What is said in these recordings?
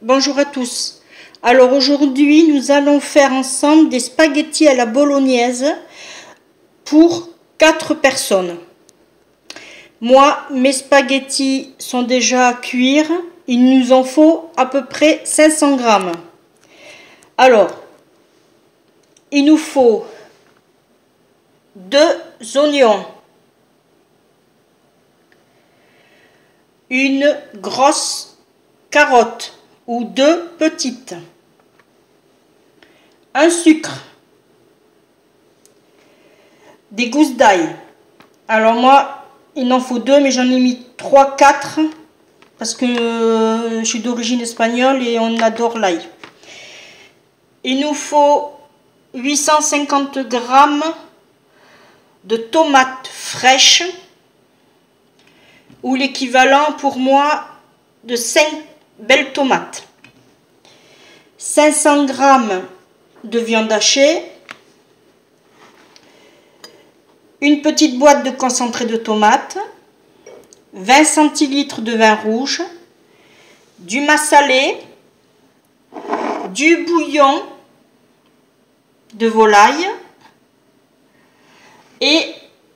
Bonjour à tous. Alors aujourd'hui, nous allons faire ensemble des spaghettis à la bolognaise pour 4 personnes. Moi, mes spaghettis sont déjà à cuire. Il nous en faut à peu près 500 grammes. Alors, il nous faut 2 oignons, une grosse carotte ou 2 petites, un sucre, des gousses d'ail. Alors moi, il en faut 2, mais j'en ai mis 3-4 parce que je suis d'origine espagnole et on adore l'ail. Il nous faut 850 grammes de tomates fraîches, ou l'équivalent pour moi de 5 belles tomates. 500 grammes de viande hachée, une petite boîte de concentré de tomates, 20 centilitres de vin rouge, du massalé, du bouillon de volaille et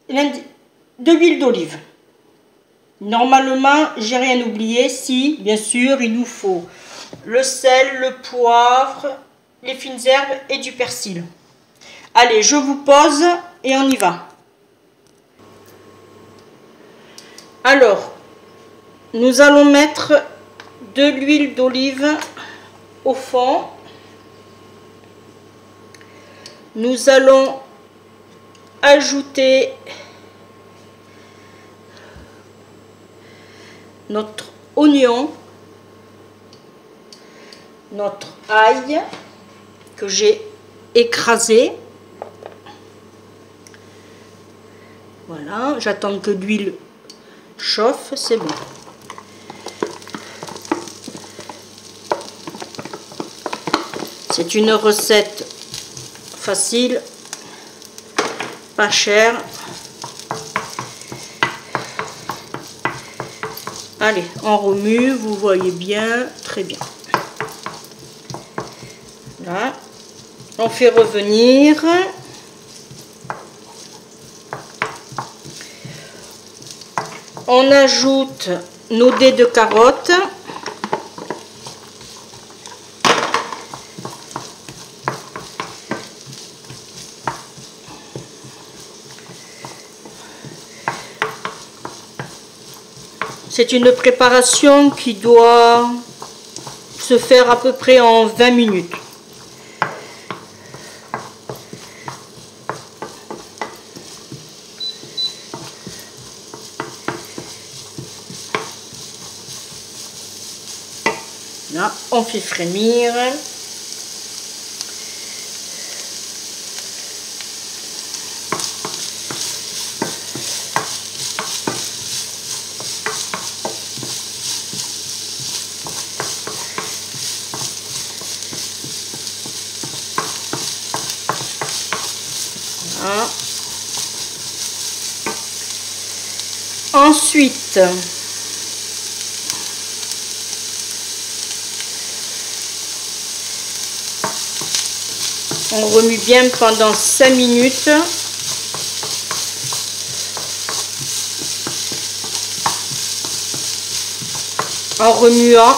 de l'huile d'olive. Normalement, j'ai rien oublié. Si, bien sûr, il nous faut le sel, le poivre, les fines herbes et du persil. Allez, je vous pose et on y va. Alors, nous allons mettre de l'huile d'olive au fond. Nous allons ajouter notre oignon, notre ail que j'ai écrasé. Voilà, j'attends que l'huile chauffe, c'est bon. C'est une recette facile, pas chère. Allez, on remue, vous voyez bien, très bien. Là, on fait revenir. On ajoute nos dés de carottes. C'est une préparation qui doit se faire à peu près en 20 minutes. Là, on fait frémir. Voilà. Ensuite, on remue bien pendant 5 minutes. En remuant.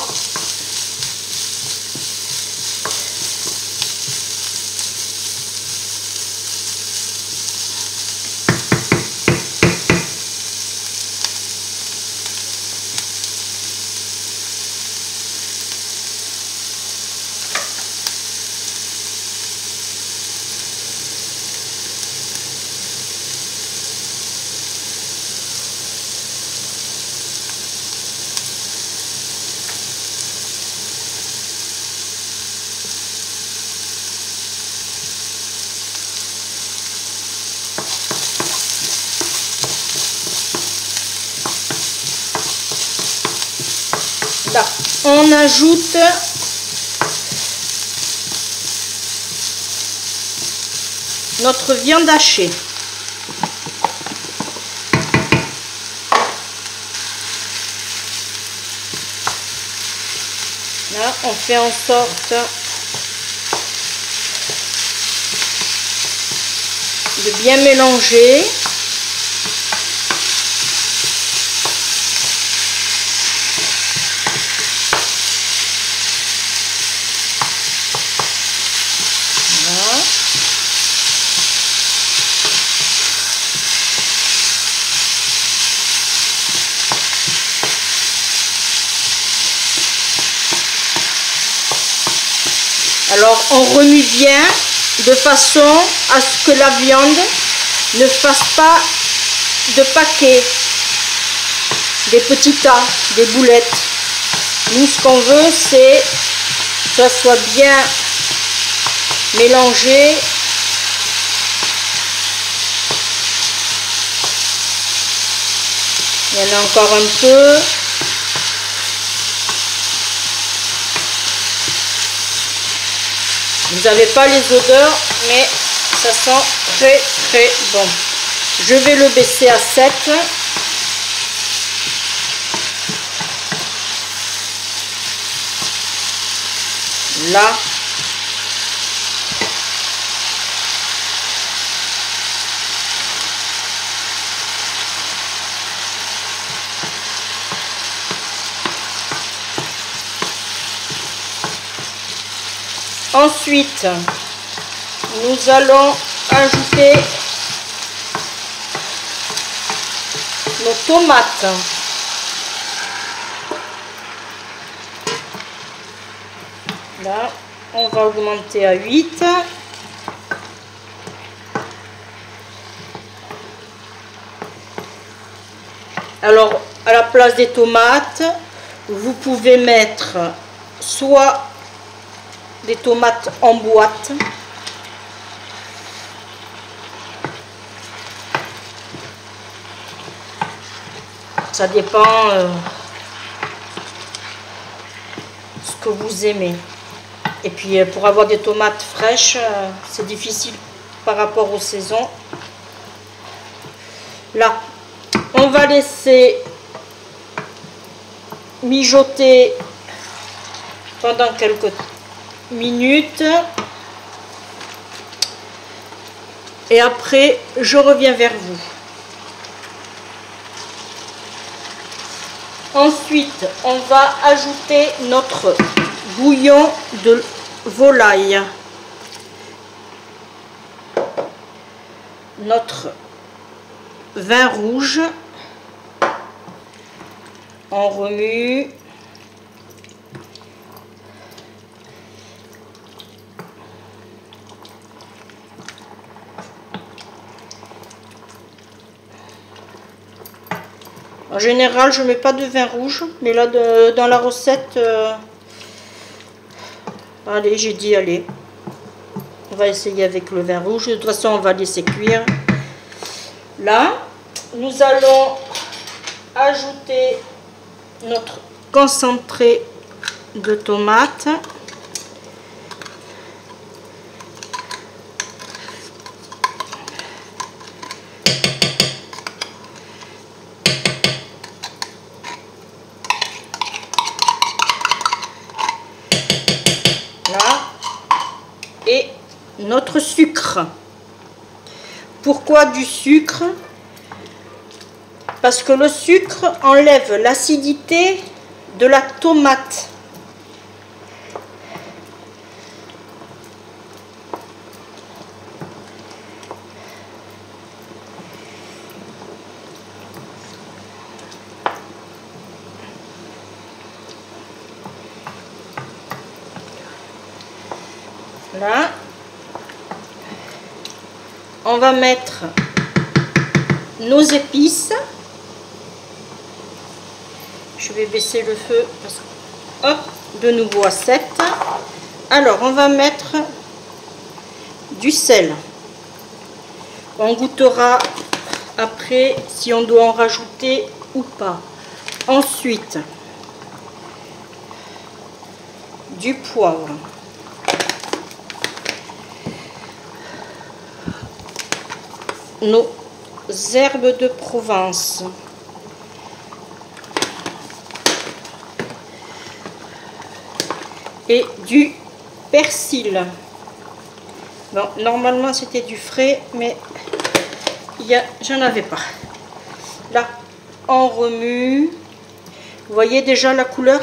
Là, on ajoute notre viande hachée. Là, on fait en sorte de bien mélanger. Voilà. Alors on remue bien de façon à ce que la viande ne fasse pas de paquets, des petits tas, des boulettes. Nous, ce qu'on veut, c'est que ça soit bien mélangé. Il y en a encore un peu. Vous n'avez pas les odeurs, mais ça sent très très bon. Je vais le baisser à 7. Là. Ensuite, nous allons ajouter nos tomates. Là, on va augmenter à 8. Alors, à la place des tomates, vous pouvez mettre soit des tomates en boîte, ça dépend ce que vous aimez. Et puis pour avoir des tomates fraîches, c'est difficile par rapport aux saisons. Là, on va laisser mijoter pendant quelques minutes. Et après, je reviens vers vous. Ensuite, on va ajouter notre bouillon de volaille, notre vin rouge, on remue, en général je mets pas de vin rouge, mais là dans la recette allez, j'ai dit allez, on va essayer avec le vin rouge. De toute façon on va laisser cuire. Là nous allons ajouter notre concentré de tomates. Là. Et notre sucre. Pourquoi du sucre? Parce que le sucre enlève l'acidité de la tomate. Là, on va mettre nos épices. Je vais baisser le feu parce que, hop, de nouveau à 7. Alors, on va mettre du sel. On goûtera après si on doit en rajouter ou pas. Ensuite, du poivre. Nos herbes de Provence. et du persil. Bon, normalement c'était du frais, mais j'en avais pas. Là, on remue. Vous voyez déjà la couleur?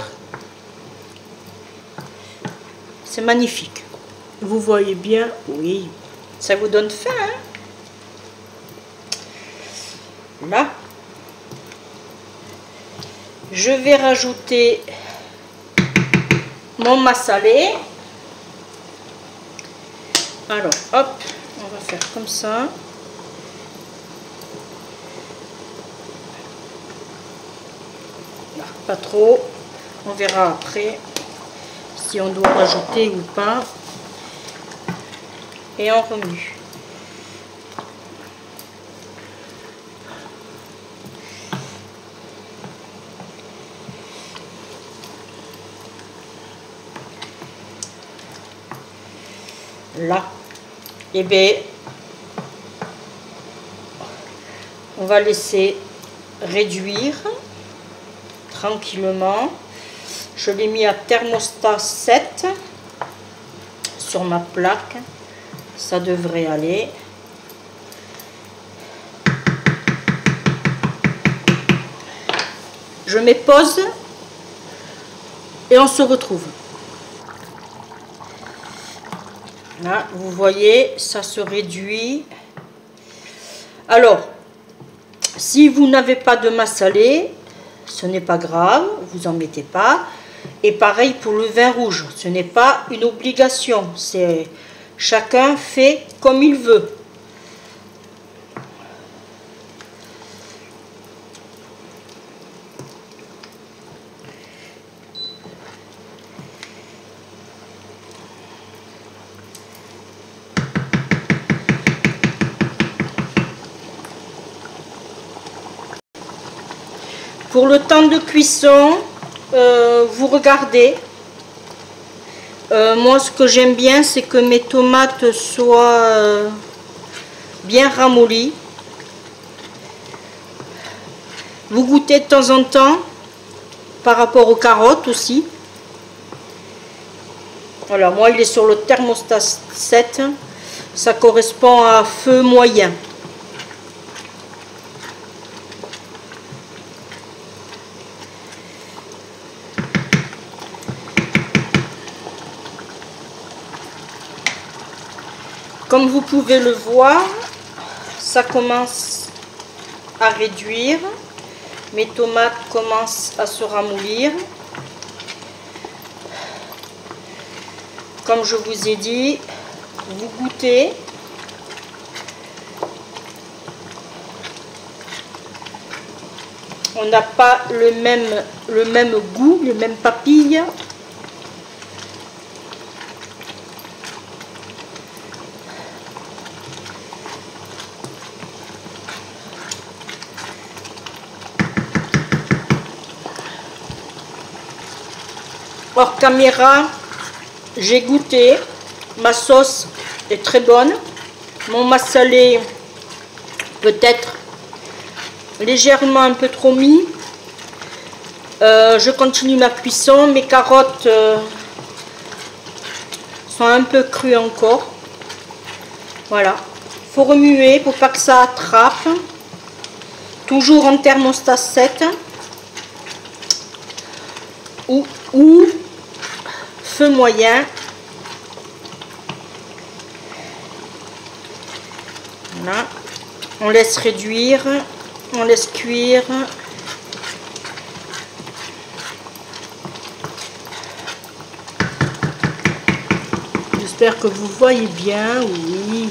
C'est magnifique. Vous voyez bien? Oui. Ça vous donne faim, hein? Là, je vais rajouter mon massalé. Alors, hop, on va faire comme ça. Là, pas trop. On verra après si on doit rajouter ou pas. Et on remue. Là, et bien, on va laisser réduire tranquillement. Je l'ai mis à thermostat 7 sur ma plaque. Ça devrait aller. Je mets pause et on se retrouve. Là, vous voyez, ça se réduit. Alors, si vous n'avez pas de massalé, ce n'est pas grave, vous en mettez pas. Et pareil pour le vin rouge, ce n'est pas une obligation. C'est chacun fait comme il veut. Pour le temps de cuisson, vous regardez. Moi, ce que j'aime bien, c'est que mes tomates soient bien ramollies. Vous goûtez de temps en temps par rapport aux carottes aussi. Voilà, moi, il est sur le thermostat 7. Ça correspond à feu moyen. Comme vous pouvez le voir, ça commence à réduire. Mes tomates commencent à se ramollir. Comme je vous ai dit, vous goûtez. On n'a pas le même goût, les mêmes papilles. Hors caméra, j'ai goûté, ma sauce est très bonne, mon massalé peut-être légèrement un peu trop mis. Je continue ma cuisson, mes carottes sont un peu crues encore. Voilà, il faut remuer pour pas que ça attrape. Toujours en thermostat 7 ou feu moyen. Voilà. On laisse réduire, on laisse cuire. J'espère que vous voyez bien, oui.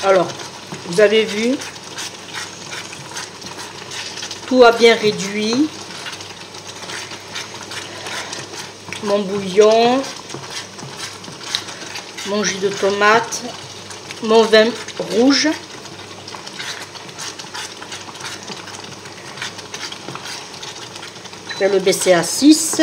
Alors, vous avez vu, tout a bien réduit. Mon bouillon, mon jus de tomate, mon vin rouge. Je vais le baisser à 6.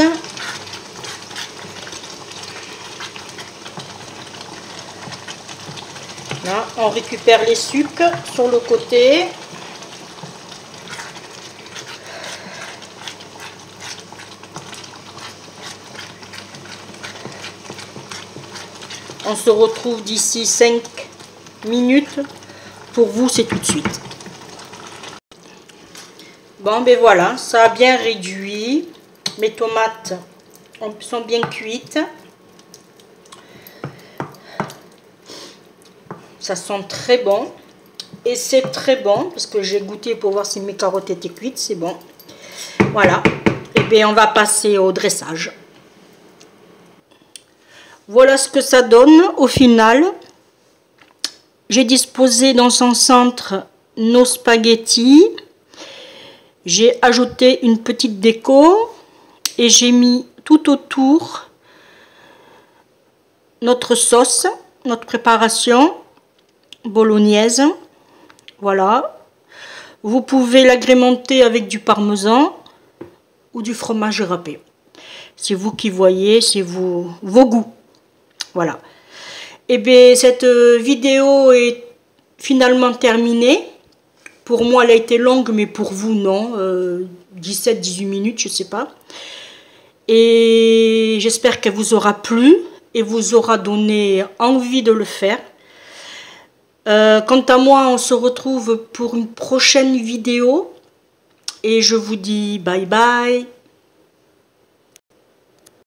Là, on récupère les sucs sur le côté. On se retrouve d'ici 5 minutes. Pour vous, c'est tout de suite. Bon, ben voilà, ça a bien réduit. Mes tomates sont bien cuites. Ça sent très bon. Et c'est très bon, parce que j'ai goûté pour voir si mes carottes étaient cuites. C'est bon. Voilà. Et bien, on va passer au dressage. Voilà ce que ça donne au final. J'ai disposé dans son centre nos spaghettis. J'ai ajouté une petite déco et j'ai mis tout autour notre sauce, notre préparation bolognaise. Voilà. Vous pouvez l'agrémenter avec du parmesan ou du fromage râpé. C'est vous qui voyez, c'est vos goûts. Voilà. Et bien, cette vidéo est finalement terminée. Pour moi, elle a été longue, mais pour vous, non. 17-18 minutes, je ne sais pas. Et j'espère qu'elle vous aura plu et vous aura donné envie de le faire. Quant à moi, on se retrouve pour une prochaine vidéo. Et je vous dis bye bye.